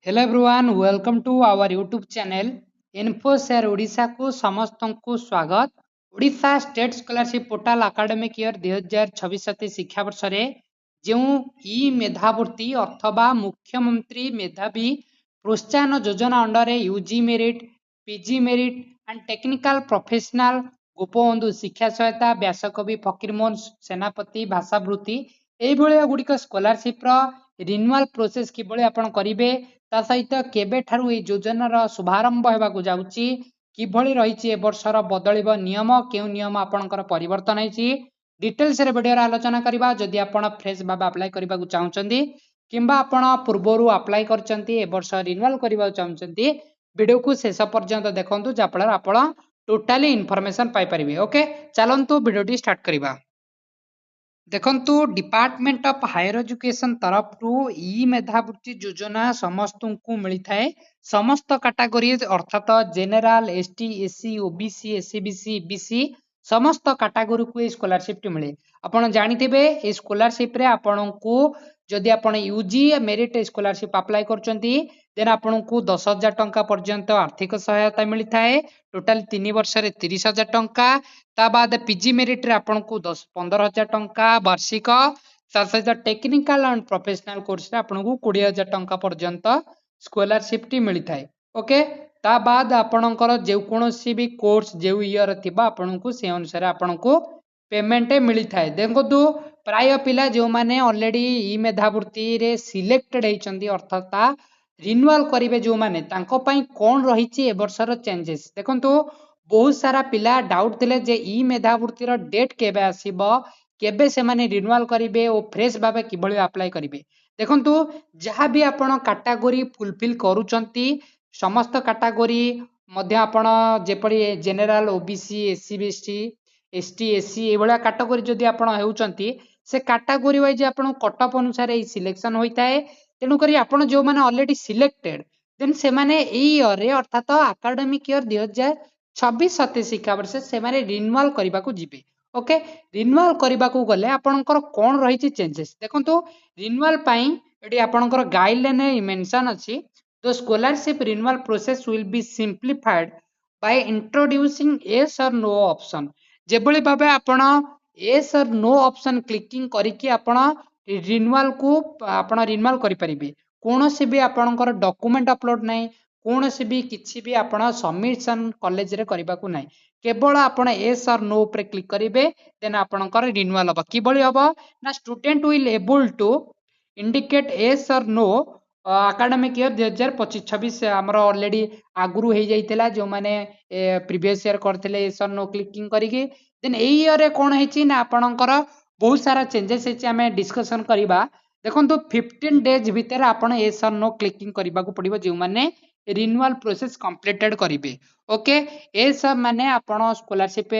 Hello everyone welcome to our YouTube channel Infoshare Odisha को समस्त को स्वागत। Odisha state scholarship portal academic year 2026 शिक्षा वर्ष रे जो ई मेधावृत्ति अथवा मुख्यमंत्री मेधावी प्रोत्साहन योजना under UG merit PG merit and technical professional Gopabandhu शिक्षा सहायता व्यासकवि फकीरमोहन सेनापति भाषावृत्ति गुड़िक स्कॉलरशिप रिन्यूअल प्रोसेस किभଳି आपण करिवे ता सहित केबे ठारू ए योजनार शुभारंभ हेबाकू जाउची किभଳି रहिछि ए वर्षर बदलिब नियम केउ नियम आपणकर परिवर्तन होइछि डिटेल्स रे वीडियो आलोचना करबा। जदि आपण फ्रेश भाबा अप्लाई करबाकू चाहुचंदी किंबा आपण पूर्वरु अप्लाई करचंती ए वर्ष रिन्यूअल करबा चाहुचंती वीडियो को शेष पर्यंत देखंतु जाफल आपण टोटली इन्फॉर्मेशन पाई परिबे। ओके चलंतु वीडियो स्टार्ट करबा। देखंतु डिपार्टमेंट ऑफ हायर एजुकेशन तरफ रु ई मेधावृत्ति योजना समस्त को मिलता है समस्त कैटेगरी अर्थात general ST SC OBC SCBC BC समस्त कैटेगरी को स्कॉलरशिप मिले। आपण जानिथिबे ए स्कॉलरशिप रे आपण को जदि आपण यूजी मेरिट स्कॉलरशिप अप्लाई करचंती देन आपण को 10,000 टंका पर्यंत आर्थिक सहायता मिलता है टोटल 3 वर्ष रे 30,000 टंका। ता बाद पीजी मेरिट रे आपण को 15,000 टंका वार्षिक सहित टेक्निकल एंड प्रोफेशनल कोर्स रे आपण को 20,000 टंका पर्यंत स्कॉलरशिप टी मिलता है। ओके ता बाद आपणकर जे कोनोसी भी कोर्स जे ईयर थिबा आपण को से अनुसार आपण को पेमेंट मिलता है। देखो प्राय पिला जो माने ऑलरेडी ई मेधावृत्ति रे सिलेक्टेड होइचंदी अर्थात रिन्यूअल करिवे जो माने तांको पई कोन रहिछि ए वर्षर चेंजेस देखंतु बहुत सारा पिला डाउट थिले जे ई मेधावृत्ति रो डेट केबे आसीबो केबे से माने रिन्यूअल करिवे ओ फ्रेश भाबे किभଳି अप्लाई करिवे। देखंतु जहां भी आपण कैटेगरी फुलफिल करूचंती समस्त कैटेगरी मध्य आपण जेपरि general OBC SC BC ST SC ए भलिया कैटेगरी जदि आपण हेउचंती से कैटेगरी वाइज आपण कट ऑफ अनुसार ए सिलेक्शन होइता है। तेणु करी आपण जो माने ऑलरेडी सिलेक्टेड देन से माने ए ईयर रे अर्थात एकेडमिक ईयर 2026-27 शिक्षा वर्ष से माने रिन्यूअल करबा को जिबे। ओके रिन्यूअल करबा को गले आपणकर कोन रहिछि चेंजेस देखंतु रिन्यूअल पई एडी आपणकर गाइडलाइन मेंशन अछि the scholarship renewal process will be simplified by introducing yes or no option जेबळी भाबे आपण yes or no option clicking करिकि आपण रिन्यूअल को आपण रिन्यूअल करि परिबे। कोनोसी भी आपणकर डॉक्यूमेंट अपलोड नाही कोनोसी भी किछि भी आपण सबमिशन कॉलेज रे करबा को नाही केवल आपण येस और नो पर क्लिक करिवे देन आपणकर रिन्यूअल हो किभଳି हो ना student will able to indicate yes or no academic year 2025-26 आमर ऑलरेडी आगुरु हो जाइतिला जो माने प्रीवियस ईयर करथिले येस और नो क्लिकिंग करिके देन ए ईयर रे कोन हेछि ना आपणकर बहुत सारा चेंजेस हेछि हमें डिस्कशन करिबा। देखंतु 15 डेज भीतर आपण येस और नो क्लिकिंग करबा को पड़िबो जो माने रिन्यूअल प्रोसेस कंप्लीटेड करिवे। ओके ए सब माने आपण स्कॉलरशिप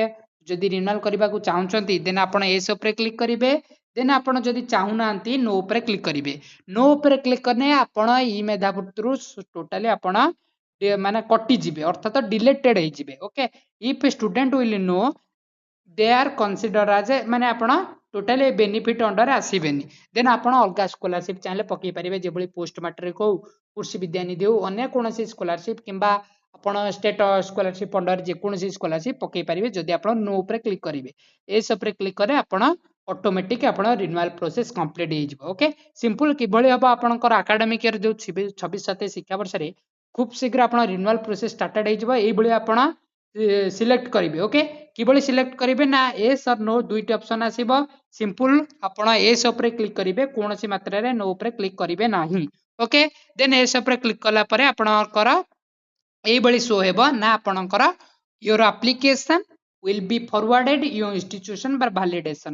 जदि रिन्यूअल करबा को चाहुचंती देन आपण एस ऊपर क्लिक करिवे देन आपण जदि चाहुनांती नो ऊपर क्लिक करिवे। नो ऊपर क्लिक करने आपण ई मेधावृत्ति टोटली आपण माने कटि जिवे अर्थात डिलीटेड हे जिवे। Okay if student will know they are consider as माने आपण टोटली बेनिफिट अंडर आसीबेनी देन आपण अलगा स्कॉलरशिप चाहे पकई पारे जेभली पोस्ट मैट्रिक हो कृषि विद्यानिधि हो अन्य कोनोसी स्कॉलरशिप किंबा आपण स्टेट स्कॉलरशिप अंडर जे कोनोसी स्कॉलरशिप पकई पारे जदि आपण नो ऊपर क्लिक करिवे एस ऊपर क्लिक करे आपण ऑटोमेटिक आपण रिन्यूअल प्रोसेस कंप्लीट हो जिवो। ओके सिंपल किभଳି हबो आपणकर एकेडमिक ईयर जो 26-27 शिक्षा वर्ष रे खूब शीघ्र आपण रिन्यूअल प्रोसेस स्टार्टेड हो जिवो एई भଳି आपण सिलेक्ट करिवे। ओके किभଳି सिलेक्ट करिवे ना एस और नो दुईटी ऑप्शन आसीबो सिंपल आपण एस ऊपर क्लिक करिवे कोनोसी मात्रा रे नो ऊपर क्लिक करिवे नाही। ओके देन एस ऊपर क्लिक कला परे आपणकर एई भଳି शो हेबो ना आपणकर your application will be forwarded your institution by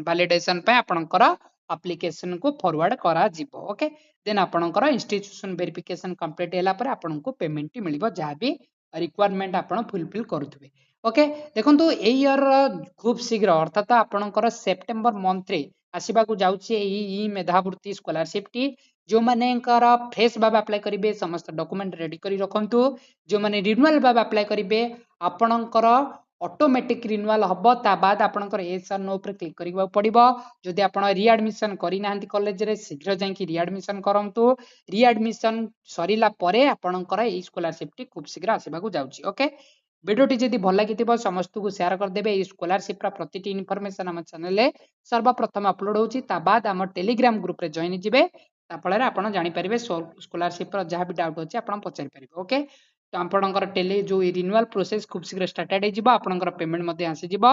validation पे आपणकर एप्लिकेशन को फॉरवर्ड करा जिवो। ओके देन आपणकर इंस्टीट्यूशन वेरिफिकेशन कंप्लीट होला परे आपनको पेमेंट मिलिबो जहा भी रिक्वायरमेंट आपण फुलफिल करूथबे। ओके देखंतु ए ईयर खूब शीघ्र अर्थात आपणकर सेप्टेम्बर मंथ रे आसीबा को जाउची ई मेधावृत्ति स्कॉलरशिप टी जो मानेकर फ्रेश भाबे अप्लाई करिवे समस्त डॉक्यूमेंट रेडी करी रखंतु जो माने रिन्यूअल भाबे अप्लाई करिवे आपणकर ऑटोमेटिक रिन्यूअल हम ता बाद आपनकर एस आर नो पर क्लिक करिवा पड़िबो जदि आपण रीएडमिशन करि नाहंती कॉलेज रे शीघ्र जाई रीएडमिशन करंतु रीएडमिशन सरिला परे आपनकर ए स्कॉलरशिप टी खूब शीघ्र आसीबा को जाउची ओके वीडियोटी जदि भल लागिथिबो समस्त को शेयर कर देबे ए स्कॉलरशिप रा प्रतिटी इन्फॉर्मेशन हम चैनल रे सर्वप्रथम अपलोड होची ता बाद हम टेलीग्राम ग्रुप रे जॉइन जिवे ता फଳରେ ଆପଣ ଜାଣିପାରିବେ ସ୍କଲାରସିପ ର ଯାହା ବି ଡାଉଟ୍ ଅଛି ଆପଣ ପଚାରି ପାରିବେ ଓକେ ତ ଆପଣଙ୍କର ଟେଲି ଯୋଉ ରିନ୍ୟୁଆଲ ପ୍ରୋସେସ खूब शीघ्र स्टार्टेड ହେଇଯିବ ଆପଣଙ୍କର ପେମେଣ୍ଟ ମଧ୍ୟ ଆସିଯିବ